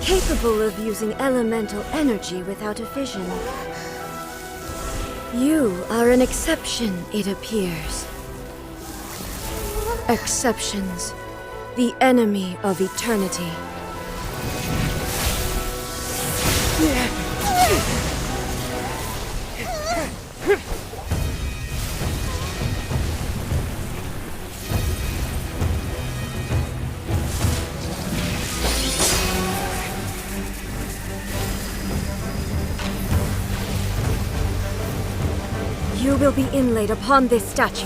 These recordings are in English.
Capable of using elemental energy without a fission. You are an exception, it appears. Exceptions. The enemy of eternity. You will be inlaid upon this statue.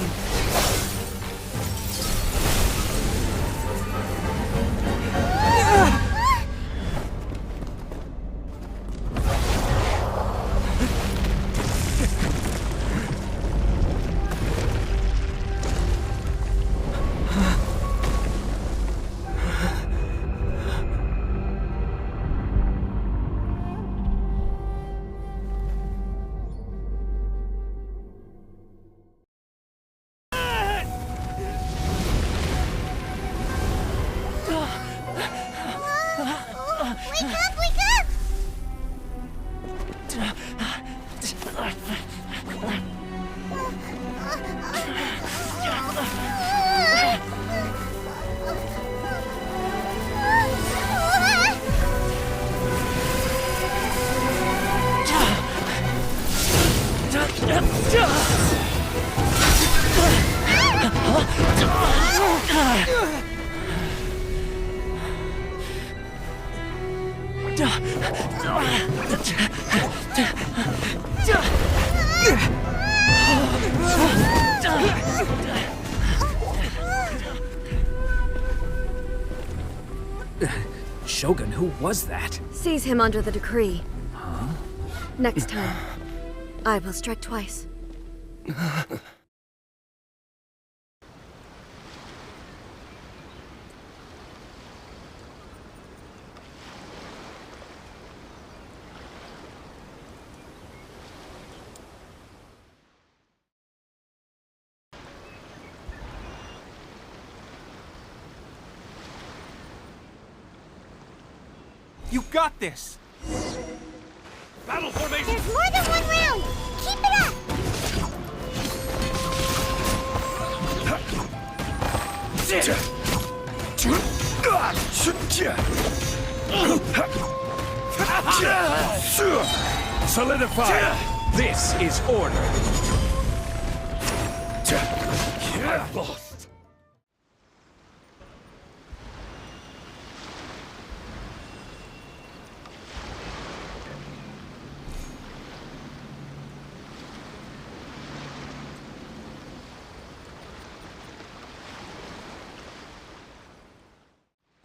Shogun, who was that? Seize him under the decree. Huh? Next time, I will strike twice. You got this! Battle formation! There's more than one round! Keep it up! Solidify! This is order! I've lost!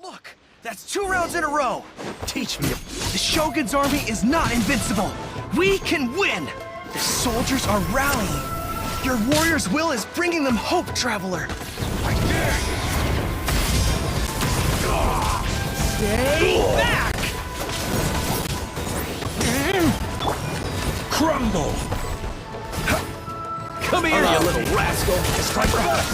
Look! That's 2 rounds in a row! Teach me. The Shogun's army is not invincible! We can win! The soldiers are rallying! Your warrior's will is bringing them hope, Traveler! Stay back! Crumble! Come here, you little rascal! Strike back!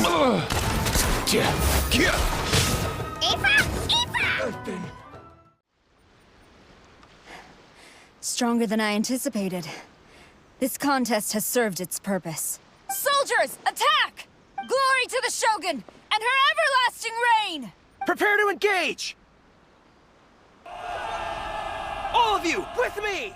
Stronger than I anticipated. This contest has served its purpose. Soldiers, attack! Glory to the Shogun and her everlasting reign! Prepare to engage! All of you, with me!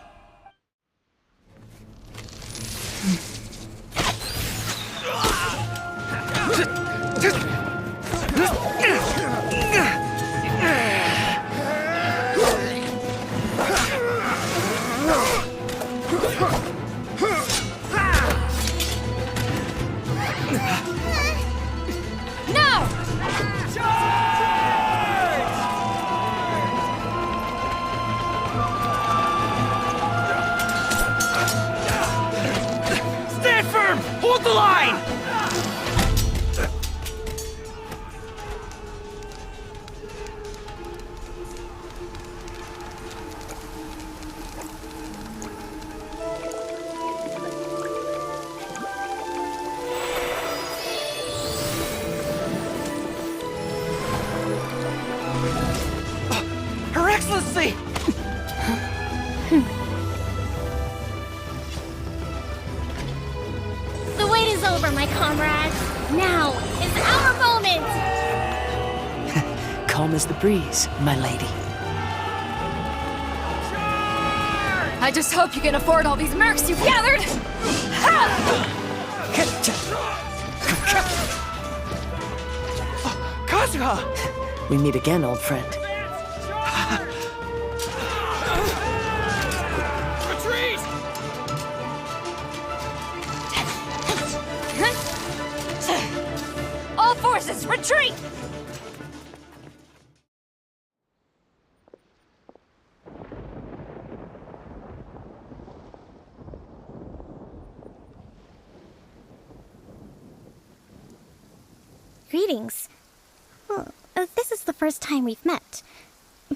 Hold the line! see. The wait is over, my comrades. Now is our moment. Calm as the breeze, my lady. I just hope you can afford all these mercs you've gathered! Kazuha! We meet again, old friend. Retreat! All forces, retreat! Greetings. Well, this is the first time we've met.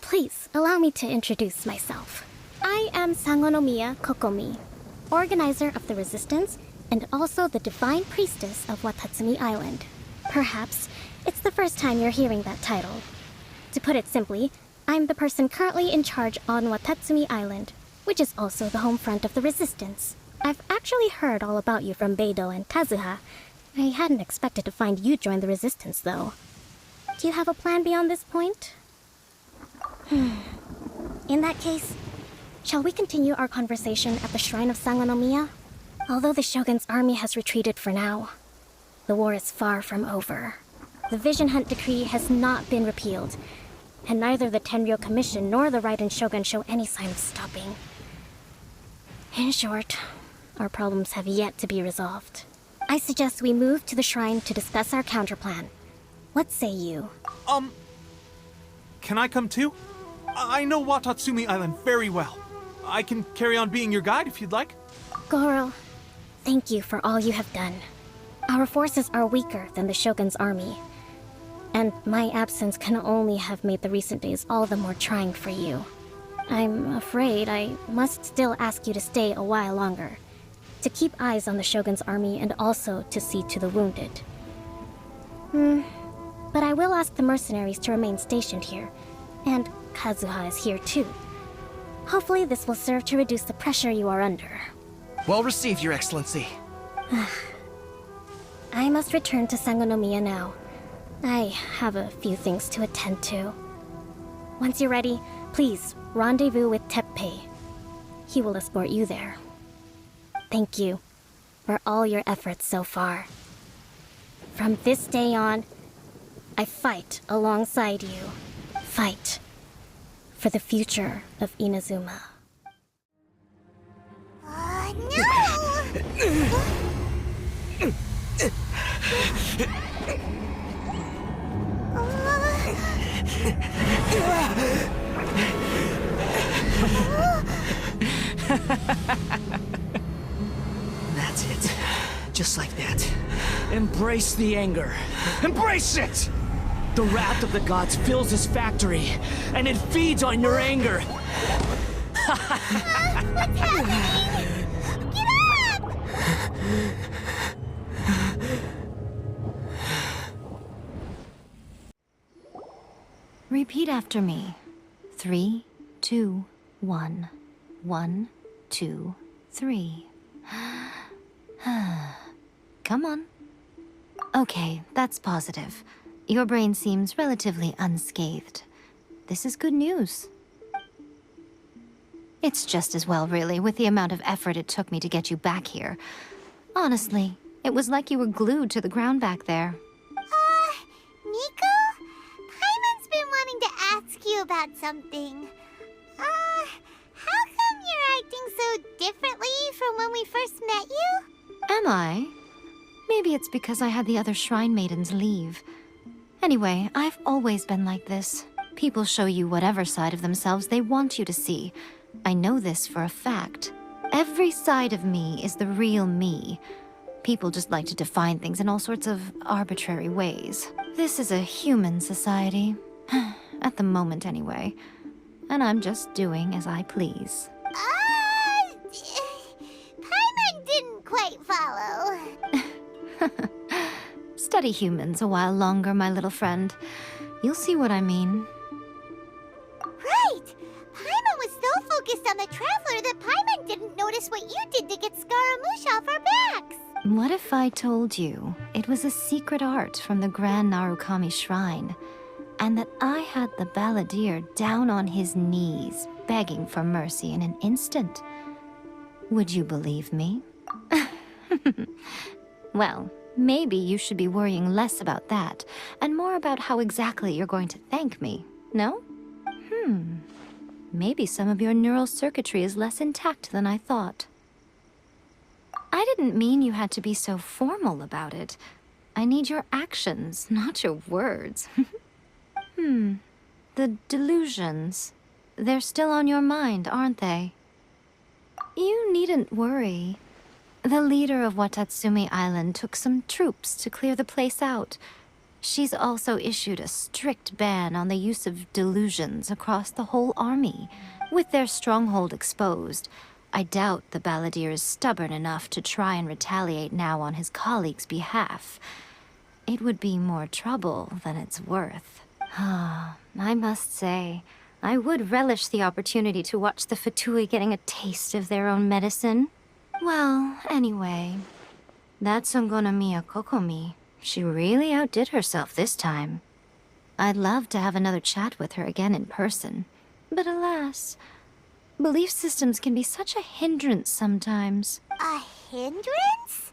Please, allow me to introduce myself. I am Sangonomiya Kokomi, organizer of the Resistance and also the Divine Priestess of Watatsumi Island. Perhaps it's the first time you're hearing that title. To put it simply, I'm the person currently in charge on Watatsumi Island, which is also the home front of the Resistance. I've actually heard all about you from Beidou and Kazuha. I hadn't expected to find you join the Resistance, though. Do you have a plan beyond this point? In that case, shall we continue our conversation at the Shrine of Sangonomiya? Although the Shogun's army has retreated for now, the war is far from over. The Vision Hunt Decree has not been repealed, and neither the Tenryo Commission nor the Raiden Shogun show any sign of stopping. In short, our problems have yet to be resolved. I suggest we move to the shrine to discuss our counterplan. What say you? Can I come too? I know Watatsumi Island very well. I can carry on being your guide if you'd like. Goro, thank you for all you have done. Our forces are weaker than the Shogun's army, and my absence can only have made the recent days all the more trying for you. I'm afraid I must still ask you to stay a while longer, to keep eyes on the Shogun's army and also to see to the wounded. But I will ask the mercenaries to remain stationed here, and Kazuha is here too. Hopefully this will serve to reduce the pressure you are under. Well received, Your Excellency. I must return to Sangonomiya now. I have a few things to attend to. Once you're ready, please rendezvous with Teppei. He will escort you there. Thank you for all your efforts so far. From this day on, I fight alongside you. Fight for the future of Inazuma. That's it. Just like that. Embrace the anger. Embrace it! The wrath of the gods fills his factory, and it feeds on your anger. What's happening? Get up! Repeat after me. 3, 2, 1. 1, 2, 3. Come on. Okay, that's positive. Your brain seems relatively unscathed. This is good news. It's just as well, really, with the amount of effort it took me to get you back here. Honestly, it was like you were glued to the ground back there. Nico? Paimon's been wanting to ask you about something. How come you're acting so differently from when we first met you? Am I? Maybe it's because I had the other Shrine Maidens leave. Anyway, I've always been like this. People show you whatever side of themselves they want you to see. I know this for a fact. Every side of me is the real me. People just like to define things in all sorts of arbitrary ways. This is a human society. At the moment, anyway. And I'm just doing as I please. Paimon didn't quite follow. Study humans a while longer, my little friend. You'll see what I mean. Right! notice what you did to get Scaramouche off our backs. What if I told you it was a secret art from the Grand Narukami Shrine, and that I had the balladeer down on his knees, begging for mercy in an instant? Would you believe me? Well, maybe you should be worrying less about that, and more about how exactly you're going to thank me, no? Maybe some of your neural circuitry is less intact than I thought. I didn't mean you had to be so formal about it. I need your actions, not your words. The delusions. They're still on your mind, aren't they? You needn't worry. The leader of Watatsumi Island took some troops to clear the place out. She's also issued a strict ban on the use of delusions across the whole army. With their stronghold exposed, I doubt the balladeer is stubborn enough to try and retaliate now on his colleagues' behalf. It would be more trouble than it's worth. I must say, I would relish the opportunity to watch the Fatui getting a taste of their own medicine. Well, anyway, that Songonomiya Kokomi, she really outdid herself this time. I'd love to have another chat with her again in person. But alas, belief systems can be such a hindrance sometimes. A hindrance?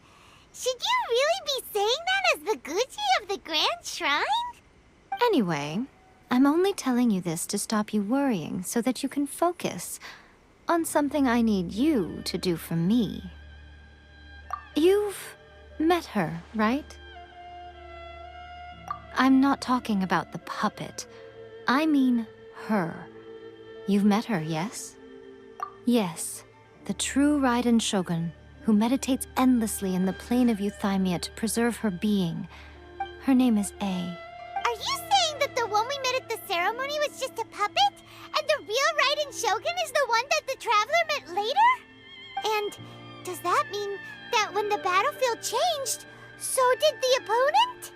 Should you really be saying that as the Gucci of the Grand Shrine? Anyway, I'm only telling you this to stop you worrying so that you can focus on something I need you to do for me. You've met her, right? I'm not talking about the puppet. I mean her. You've met her, yes? Yes, the true Raiden Shogun, who meditates endlessly in the plane of Euthymia to preserve her being. Her name is A. Are you saying that the one we met at the ceremony was just a puppet? And the real Raiden Shogun is the one that the Traveler met later? And does that mean that when the battlefield changed, so did the opponent?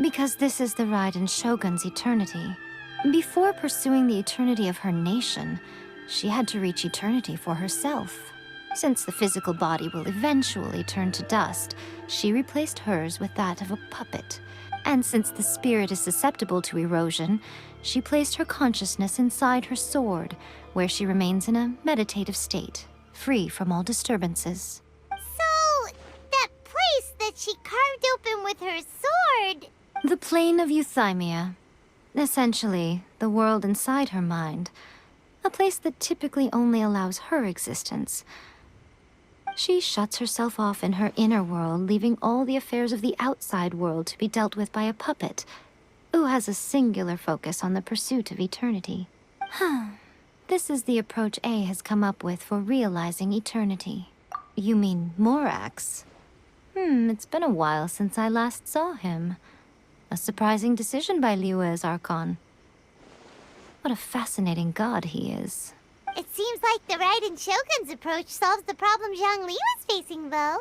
Because this is the Raiden Shogun's eternity. Before pursuing the eternity of her nation, she had to reach eternity for herself. Since the physical body will eventually turn to dust, she replaced hers with that of a puppet. And since the spirit is susceptible to erosion, she placed her consciousness inside her sword, where she remains in a meditative state, free from all disturbances. So, that place that she carved open with her sword... The plane of Euthymia. Essentially, the world inside her mind. A place that typically only allows her existence. She shuts herself off in her inner world, leaving all the affairs of the outside world to be dealt with by a puppet, who has a singular focus on the pursuit of eternity. This is the approach A has come up with for realizing eternity. You mean Morax? It's been a while since I last saw him. A surprising decision by Liyue's Archon. What a fascinating god he is. It seems like the Raiden Shogun's approach solves the problem Zhang Li was facing, though.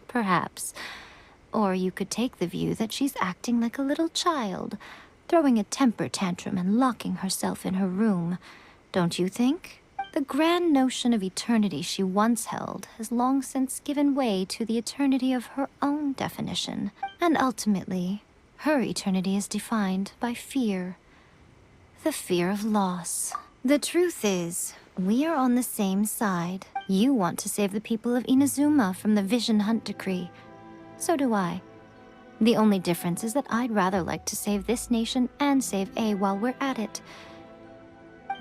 Perhaps. Or you could take the view that she's acting like a little child, throwing a temper tantrum and locking herself in her room. Don't you think? The grand notion of eternity she once held has long since given way to the eternity of her own definition. And ultimately, her eternity is defined by fear. The fear of loss. The truth is, we are on the same side. You want to save the people of Inazuma from the Vision Hunt decree. So do I. The only difference is that I'd rather like to save this nation and save A while we're at it.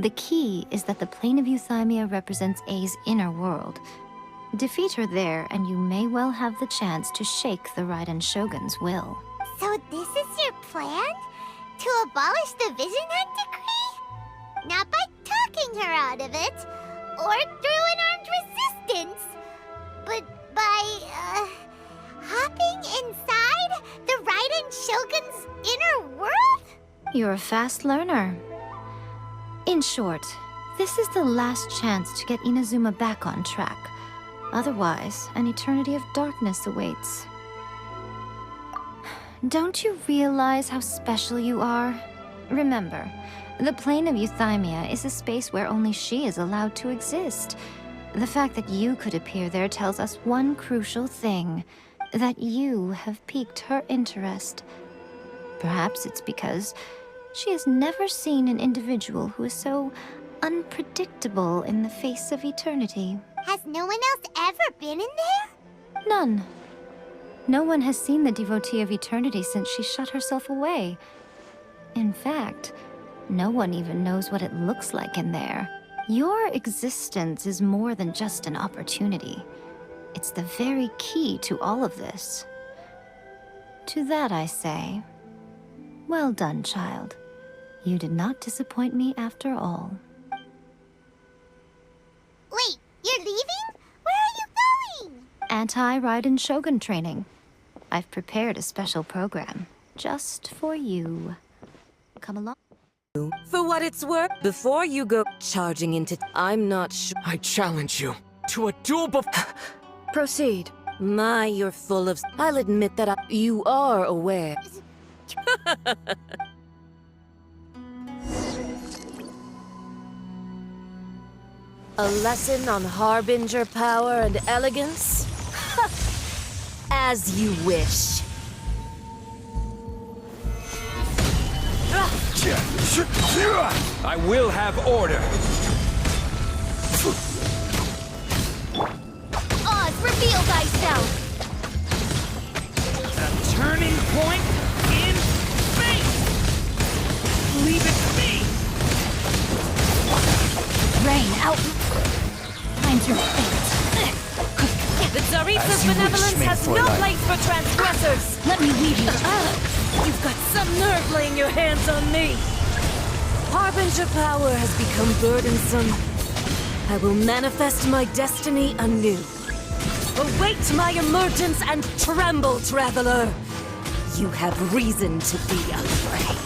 The key is that the plane of Euthymia represents A's inner world. Defeat her there, and you may well have the chance to shake the Raiden Shogun's will. So this is your plan? To abolish the Vision Hunt decree? Not by talking her out of it, or through an armed resistance, but by, hopping inside the Raiden Shogun's inner world? You're a fast learner. In short, this is the last chance to get Inazuma back on track. Otherwise, an eternity of darkness awaits. Don't you realize how special you are? Remember, The plane of Euthymia is a space where only she is allowed to exist. The fact that you could appear there tells us one crucial thing, that you have piqued her interest. Perhaps it's because she has never seen an individual who is so unpredictable in the face of eternity. Has no one else ever been in there? None. No one has seen the devotee of eternity since she shut herself away. In fact, no one even knows what it looks like in there. Your existence is more than just an opportunity. It's the very key to all of this. To that I say, well done, child. You did not disappoint me after all. Wait, you're leaving? Where are you going? Anti-Raiden Shogun training. I've prepared a special program just for you. Come along. For what it's worth, before you go charging into... I'm not sure... I challenge you to a duel Proceed. My, you're full of... I'll admit that you are aware. A lesson on Harbinger power and elegance? As you wish. I will have order. Oz, reveal thyself! A turning point in fate! Leave it to me! Rain out. Find your fate. The Tsaritsa's benevolence has no place for transgressors. Let me leave you. You've got some nerve laying your hands on me. Harbinger power has become burdensome. I will manifest my destiny anew. Await my emergence and tremble, traveler. You have reason to be afraid.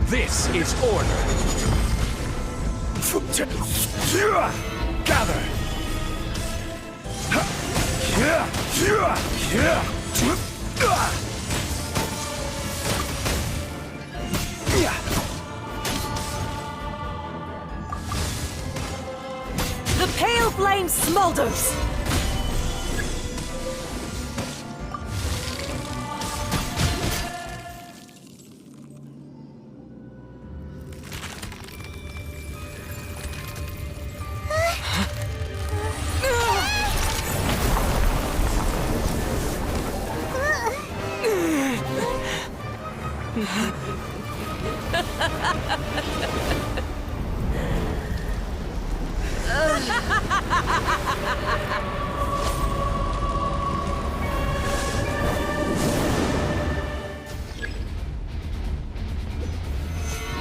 This is order. Gather. The pale flame smolders.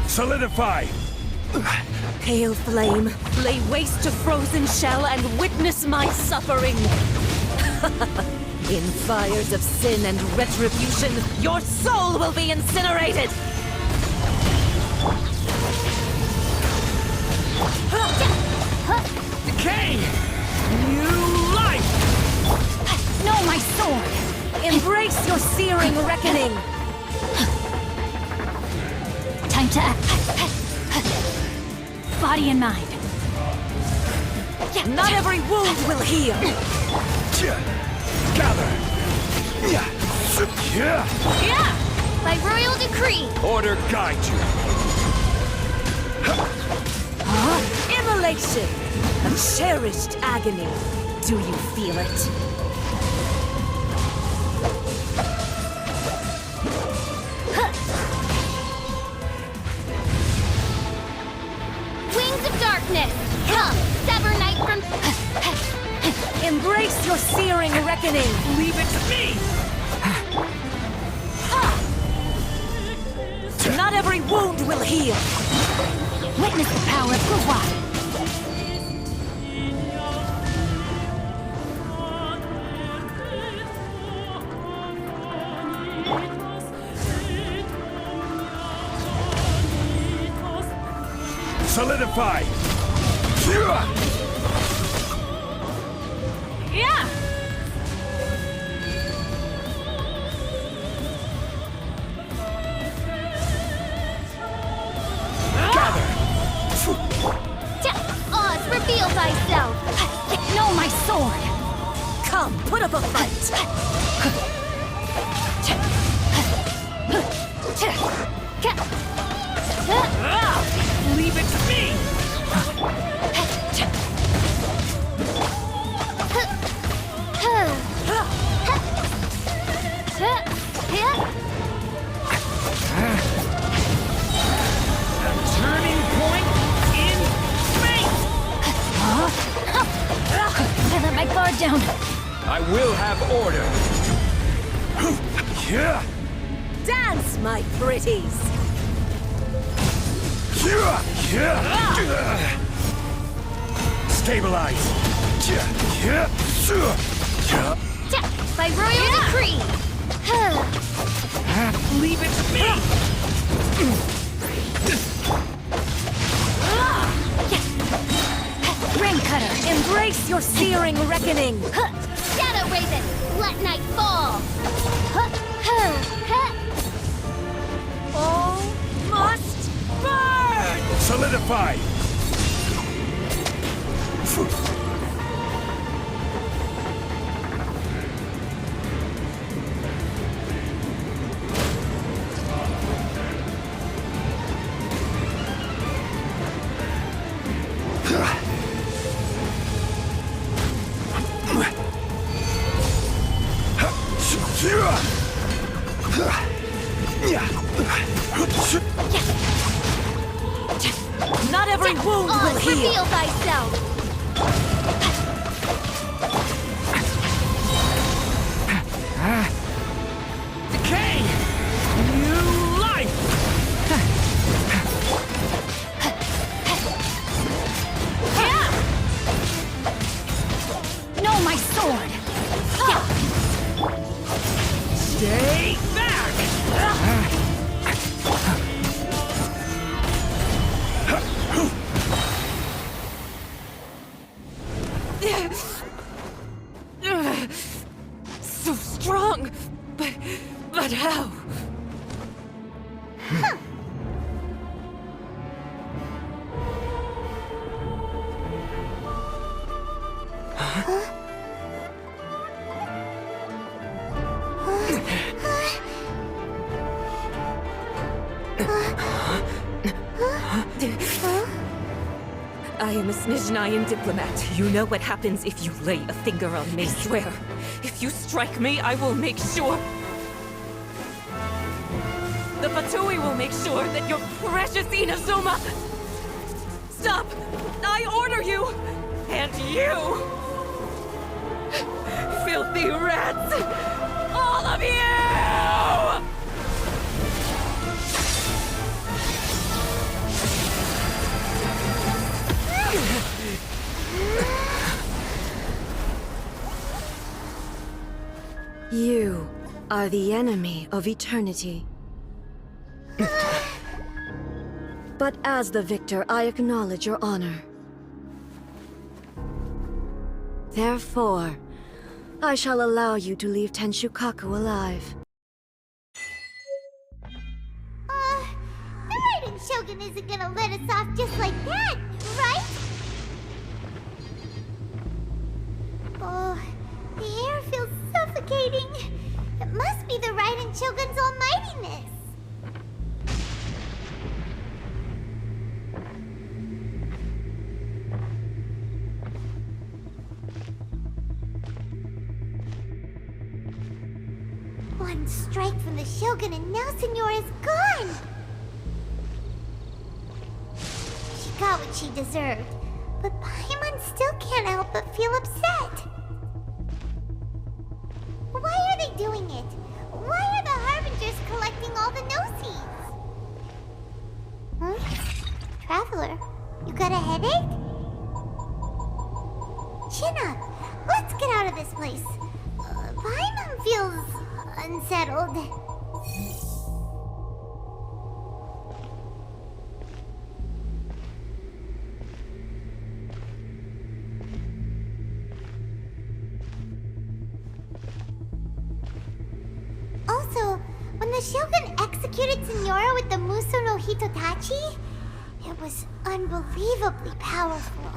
Solidify! Pale flame, lay waste to frozen shell and witness my suffering. In fires of sin and retribution, your soul will be incinerated! Decay! New life! No, my sword! Embrace your searing reckoning! Time to act. Body and mind. Not every wound will heal! Gather! Yeah! By royal decree! Order guide you. Immolation! A cherished agony. Do you feel it? Wings of darkness! Come, sever night from... Embrace your searing reckoning! Leave it to me! Not every wound will heal! Witness the power of Gua. Solidify! Yeah! Oz, reveal thyself! No, my sword! Come, put up a fight! Leave it to me! A turning point in fate! I let my guard down. I will have order. Dance, my pretties! Stabilize. By royal decree! Leave it to me! Ring cutter, embrace your searing reckoning! Shadow Raven, let night fall! All must burn! Solidify! Not every wound will Oz, heal! reveal thyself! Decay! New life! No, my sword! Stay back! So strong! But how? I am a Snezhnayan diplomat. You know what happens if you lay a finger on me, swear. If you strike me, I will make sure... The Fatui will make sure that your precious Inazuma... Stop! I order you! And you! Filthy rats! All of you! You are the enemy of eternity. But as the victor, I acknowledge your honor. Therefore, I shall allow you to leave Tenshukaku alive. The Raiden Shogun isn't gonna let us off just like that, right? Oh, the air feels suffocating. It must be the Raiden Shogun's almightiness. One strike from the Shogun and now Senora is gone! She got what she deserved, but Paimon still can't help but feel upset. Why are they doing it? Why are the Harbingers collecting all the no-seeds? Huh? Traveler, you got a headache? Chin up. Let's get out of this place. Paimon feels... unsettled. the Shogun executed Senora with the Muso no Hitotachi, it was unbelievably powerful.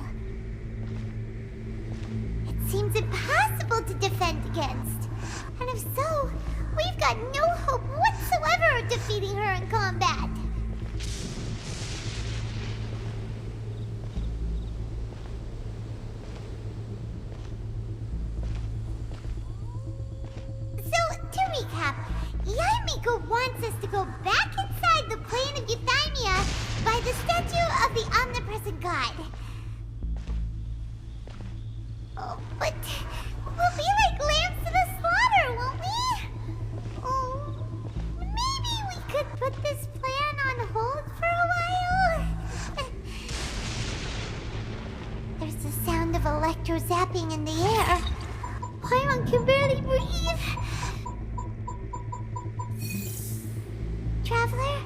It seems impossible to defend against. And if so, we've got no hope whatsoever of defeating her in combat. So, to recap, Yaemiko wants us to go back inside the plane of Euthymia by the statue of the omnipresent god. Oh, but we'll be like lambs to the slaughter, won't we? Oh, maybe we could put this plan on hold for a while? There's the sound of electro-zapping in the air. Paimon can barely breathe. Traveler,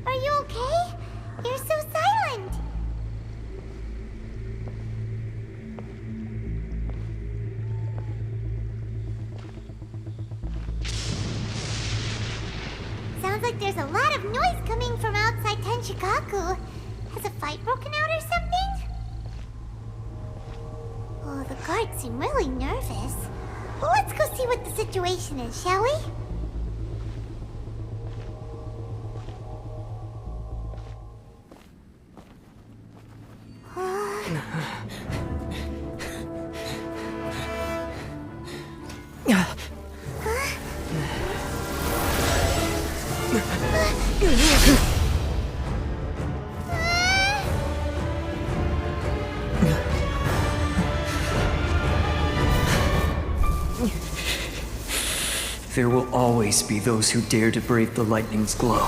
are you okay? You're so silent. Sounds like there's a lot of noise coming from outside Tenshikaku. Has a fight broken out or something? Oh, the guards seem really nervous. Well, let's go see what the situation is, shall we? There will always be those who dare to brave the lightning's glow.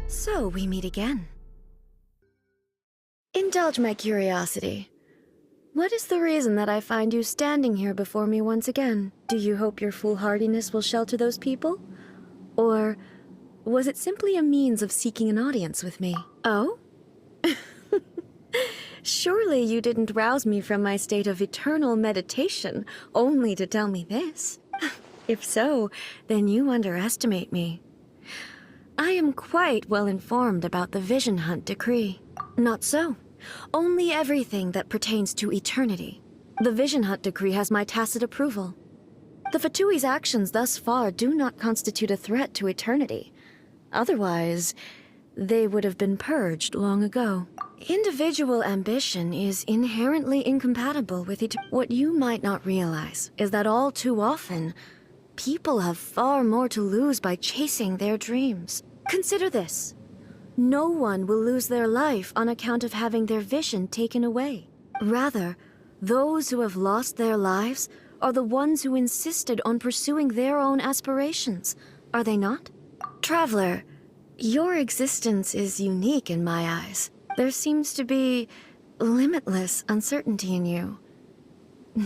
So we meet again. Indulge my curiosity. What is the reason that I find you standing here before me once again? Do you hope your foolhardiness will shelter those people? Or was it simply a means of seeking an audience with me? Oh? Surely you didn't rouse me from my state of eternal meditation only to tell me this. If so, then you underestimate me. I am quite well informed about the Vision Hunt decree. Not so. Only everything that pertains to eternity. The Vision Hunt decree has my tacit approval. The Fatui's actions thus far do not constitute a threat to eternity. Otherwise, they would have been purged long ago. Individual ambition is inherently incompatible with what you might not realize is that all too often, people have far more to lose by chasing their dreams. Consider this. No one will lose their life on account of having their vision taken away. Rather, those who have lost their lives are the ones who insisted on pursuing their own aspirations, are they not? Traveler, your existence is unique in my eyes. There seems to be limitless uncertainty in you.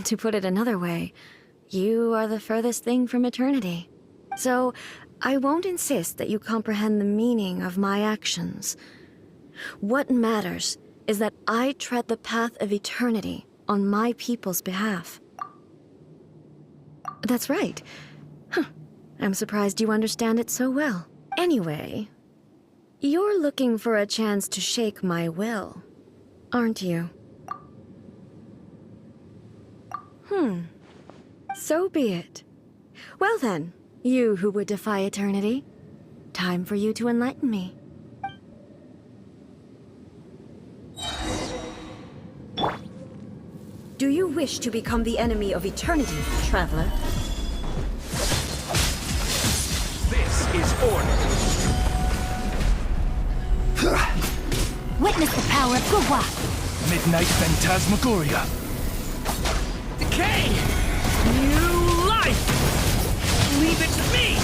To put it another way, you are the furthest thing from eternity. So, I won't insist that you comprehend the meaning of my actions. What matters is that I tread the path of eternity on my people's behalf. That's right. I'm surprised you understand it so well. Anyway, you're looking for a chance to shake my will, aren't you? So be it. Well then, you who would defy eternity, time for you to enlighten me. Do you wish to become the enemy of eternity, traveler? This is order. Witness the power of Gugwa! Midnight Phantasmagoria. Decay! New life! Leave it to me!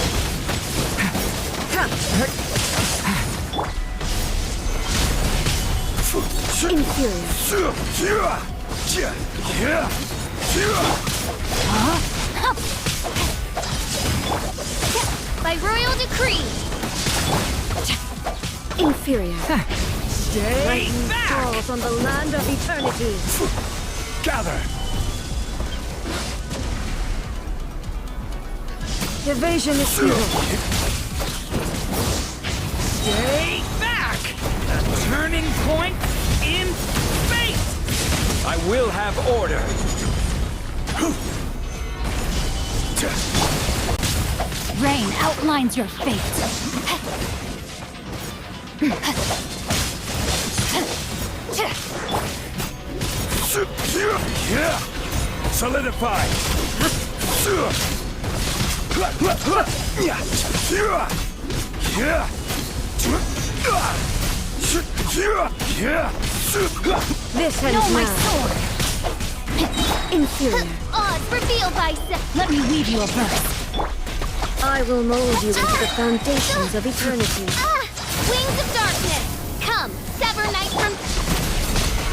By royal decree! Inferior. Stay Lightning back! falls on the land of eternity. Gather. Evasion is futile. Stay back! A turning point in fate! I will have order. Rain outlines your fate. Solidify. This ends No, my now. sword! Inferior. Odds revealed by Let me weave you a verse. I will mold you into the foundations of eternity. Wings of darkness! Come, sever night from...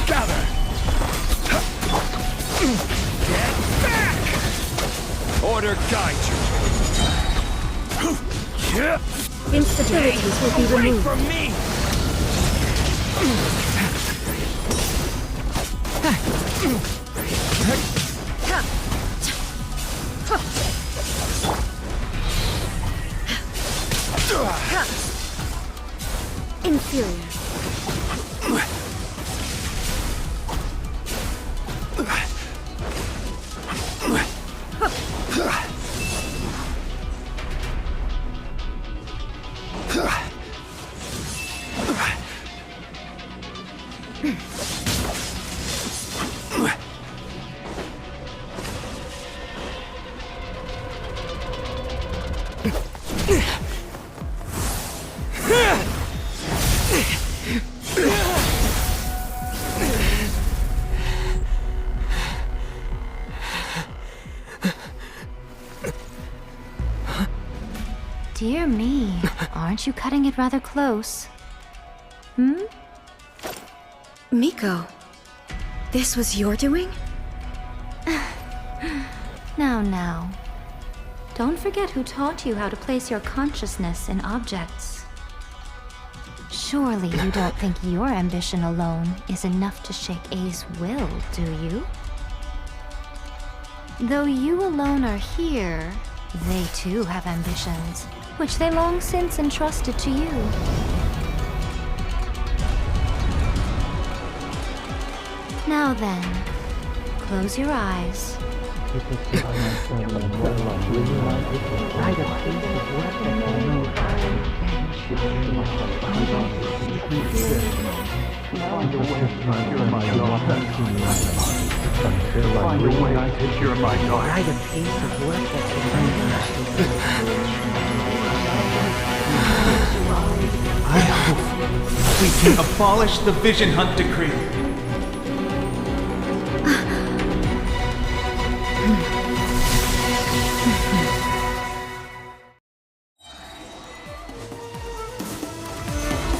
Gather. Get back. Order guide you. Instabilities will be Away removed. from me. Inferior. Dear me, aren't you cutting it rather close? Miko, this was your doing? Now. Don't forget who taught you how to place your consciousness in objects. Surely you don't think your ambition alone is enough to shake A's will, do you? Though you alone are here, they too have ambitions, which they long since entrusted to you. Now then, close your eyes. I hope we can abolish the Vision Hunt Decree.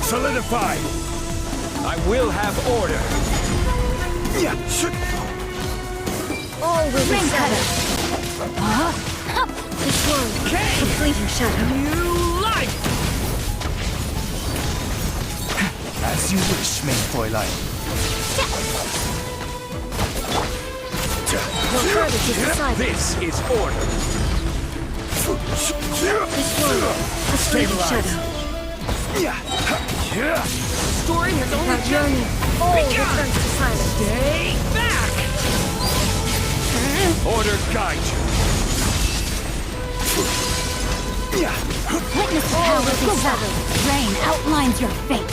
Solidify. I will have order. All will be settled. This one, the fleeting shadow. New life! As you wish, main Fräulein. No further to decide. This is order. This one, the fleeting shadow. Story has only That yearning, all begun! returns to silence. Stay back! Order guide you. Witness the power of the severed. Rain outlines your fate.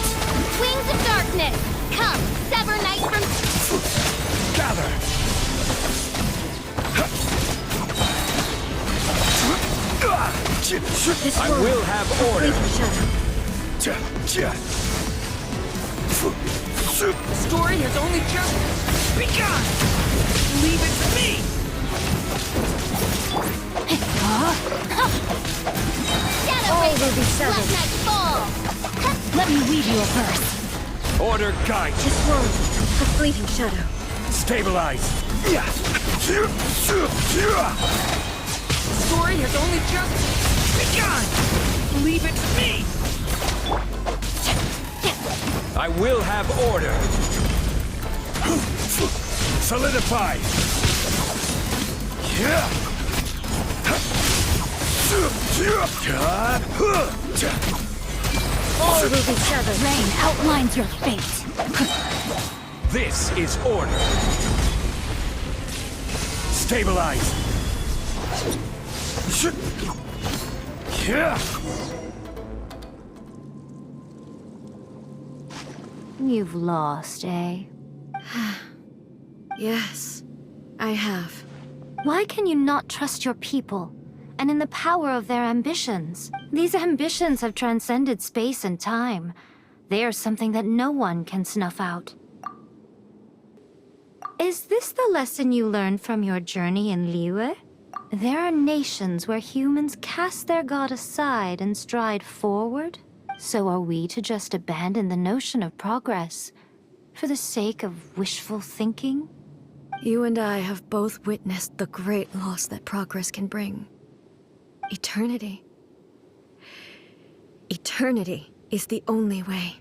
Wings of darkness! Come, sever night from... Gather. I will have order. The story has only just begun! Leave it to me! Shadow All Raven, will be severed. let night fall! Let me weave you a verse. Order guide you. This world, a fleeting shadow. Stabilize. The story has only just begun! Leave it to me! I will have order. Solidify. All will be severed. Rain outlines your fate. This is order. Stabilize. You've lost, eh? Yes, I have. Why can you not trust your people, and in the power of their ambitions? These ambitions have transcended space and time. They are something that no one can snuff out. Is this the lesson you learned from your journey in Liyue? There are nations where humans cast their god aside and stride forward. So are we to just abandon the notion of progress for the sake of wishful thinking? You and I have both witnessed the great loss that progress can bring. Eternity. Eternity is the only way.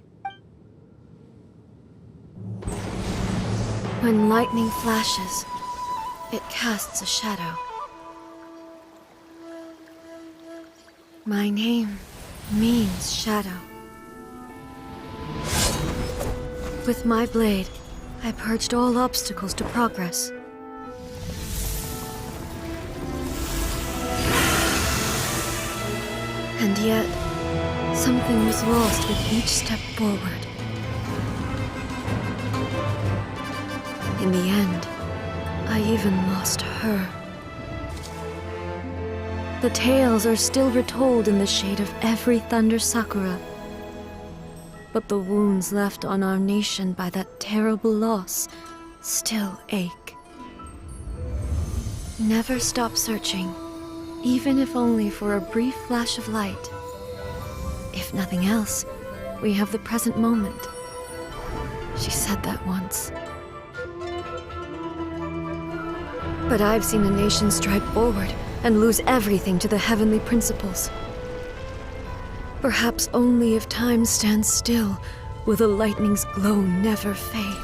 When lightning flashes, it casts a shadow. My name means shadow. With my blade, I purged all obstacles to progress. And yet, something was lost with each step forward. In the end, I even lost her. The tales are still retold in the shade of every thunder sakura. But the wounds left on our nation by that terrible loss still ache. Never stop searching, even if only for a brief flash of light. If nothing else, we have the present moment. She said that once. But I've seen a nation stride forward and lose everything to the heavenly principles. Perhaps only if time stands still will the lightning's glow never fade.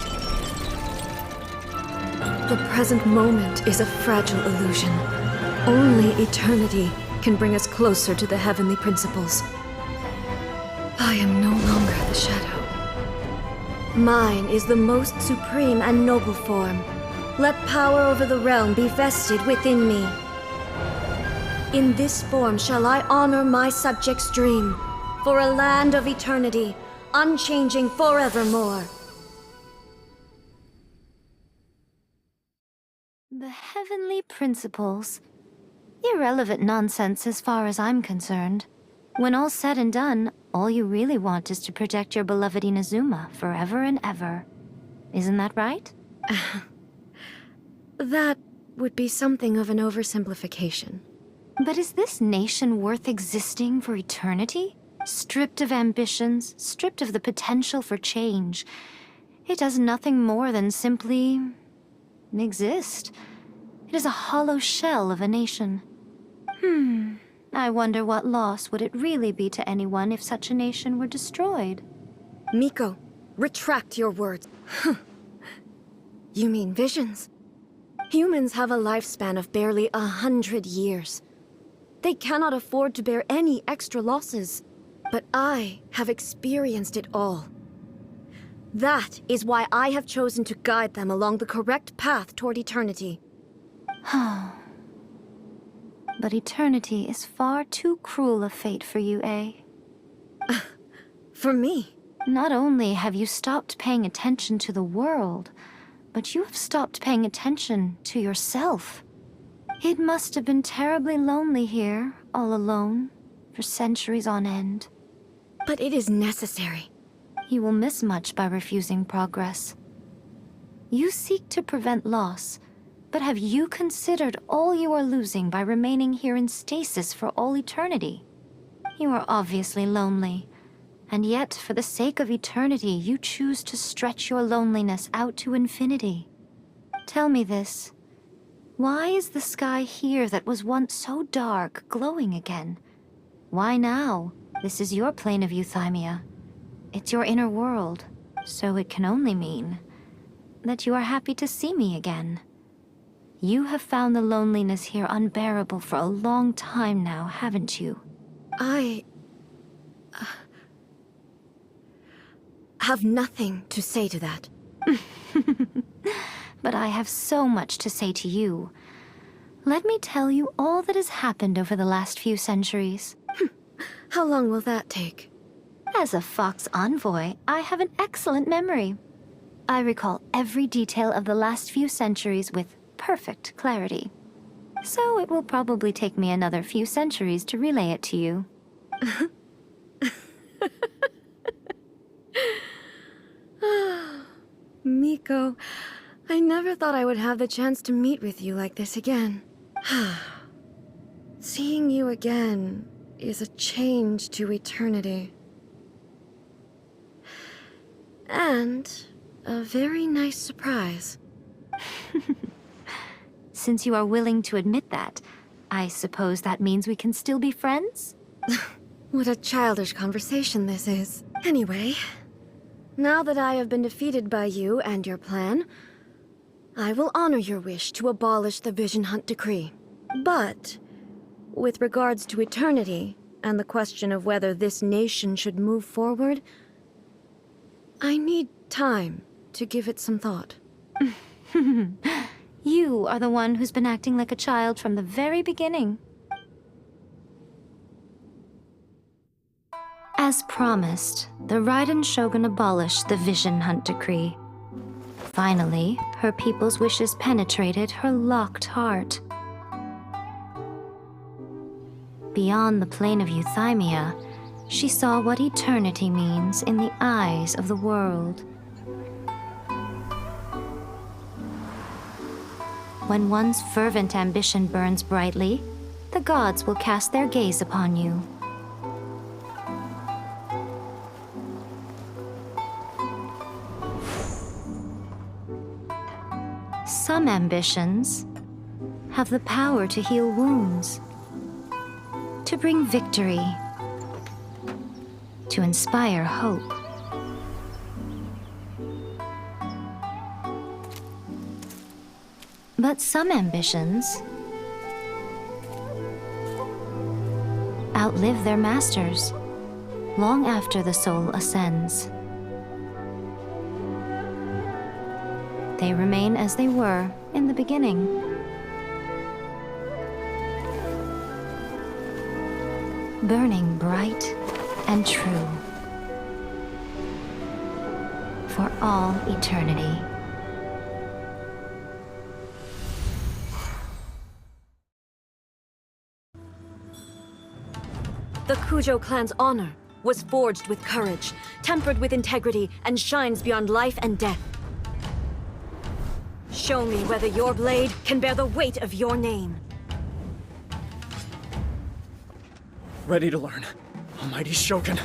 The present moment is a fragile illusion. Only eternity can bring us closer to the heavenly principles. I am no longer the shadow. Mine is the most supreme and noble form. Let power over the realm be vested within me. In this form shall I honor my subjects' dream, for a land of eternity, unchanging forevermore. The heavenly principles. Irrelevant nonsense as far as I'm concerned. When all's said and done, all you really want is to protect your beloved Inazuma forever and ever. Isn't that right? That would be something of an oversimplification. But is this nation worth existing for eternity? Stripped of ambitions, stripped of the potential for change. It does nothing more than simply exist. It is a hollow shell of a nation. I wonder what loss would it really be to anyone if such a nation were destroyed? Miko, retract your words. You mean visions? Humans have a lifespan of barely 100 years. They cannot afford to bear any extra losses. But I have experienced it all. That is why I have chosen to guide them along the correct path toward eternity. But eternity is far too cruel a fate for you, eh? For me? Not only have you stopped paying attention to the world, but you have stopped paying attention to yourself. It must have been terribly lonely here, all alone, for centuries on end. But it is necessary. You will miss much by refusing progress. You seek to prevent loss, but have you considered all you are losing by remaining here in stasis for all eternity? You are obviously lonely, and yet for the sake of eternity you choose to stretch your loneliness out to infinity. Tell me this. Why is the sky here that was once so dark glowing again? Why now? This is your plane of euthymia. It's your inner world, so it can only mean that you are happy to see me again. You have found the loneliness here unbearable for a long time now, haven't you? I have nothing to say to that. But I have so much to say to you. Let me tell you all that has happened over the last few centuries. How long will that take? As a Fox envoy, I have an excellent memory. I recall every detail of the last few centuries with perfect clarity. So it will probably take me another few centuries to relay it to you. Miko, I never thought I would have the chance to meet with you like this again. Seeing you again is a change to eternity. And a very nice surprise. Since you are willing to admit that, I suppose that means we can still be friends? What a childish conversation this is. Anyway, now that I have been defeated by you and your plan, I will honor your wish to abolish the Vision Hunt Decree. But, with regards to eternity, and the question of whether this nation should move forward, I need time to give it some thought. You are the one who's been acting like a child from the very beginning. As promised, the Raiden Shogun abolished the Vision Hunt Decree. Finally, her people's wishes penetrated her locked heart. Beyond the plane of euthymia, she saw what eternity means in the eyes of the world. When one's fervent ambition burns brightly, the gods will cast their gaze upon you. Some ambitions have the power to heal wounds, to bring victory, to inspire hope. But some ambitions outlive their masters long after the soul ascends. They remain as they were in the beginning. Burning bright and true for all eternity. The Kujo clan's honor was forged with courage, tempered with integrity, and shines beyond life and death. Show me whether your blade can bear the weight of your name. Ready to learn, Almighty Shogun.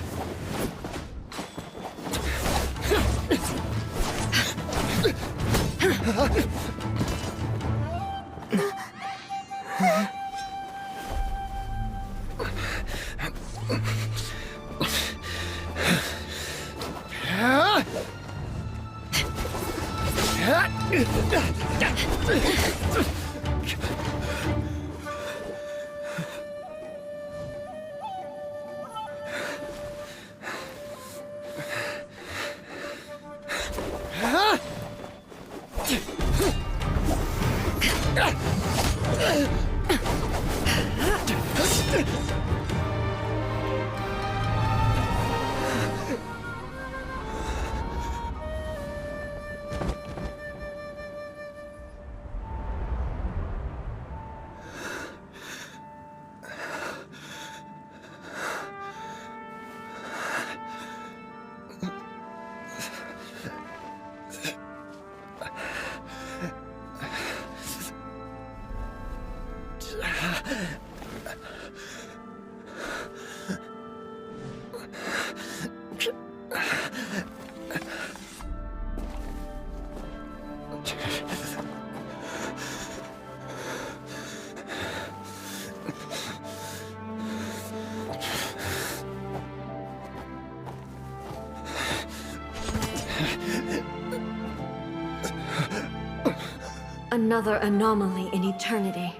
Another anomaly in eternity.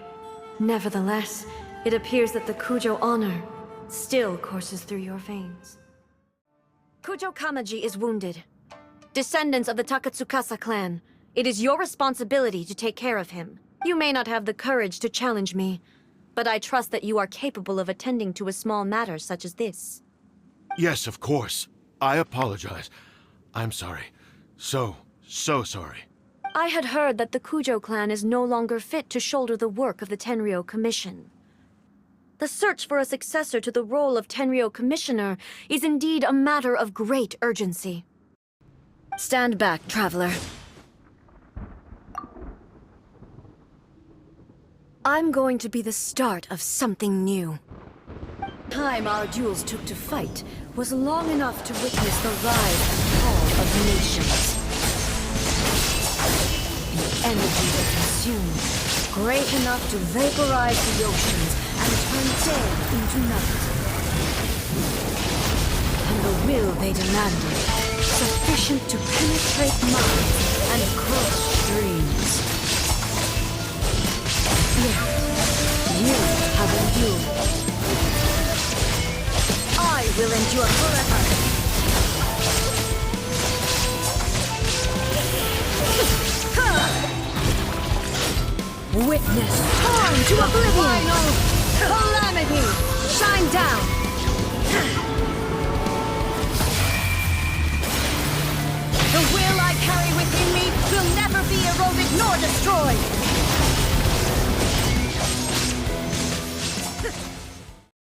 Nevertheless, it appears that the Kujo honor still courses through your veins. Kujo Kamaji is wounded. Descendants of the Takatsukasa clan, it is your responsibility to take care of him. You may not have the courage to challenge me, but I trust that you are capable of attending to a small matter such as this. Yes, of course. I apologize. I'm sorry. So sorry. I had heard that the Kujo clan is no longer fit to shoulder the work of the Tenryou Commission. The search for a successor to the role of Tenryou Commissioner is indeed a matter of great urgency. Stand back, traveler. I'm going to be the start of something new. Time our duels took to fight was long enough to witness the rise and fall of nations. The energy they consume, great enough to vaporize the oceans and turn day into night. And the will they demanded, sufficient to penetrate minds and cross streams. Yet, you have endured. I will endure forever. Witness torn to oblivion! Calamity! Shine down! The will I carry within me will never be eroded nor destroyed!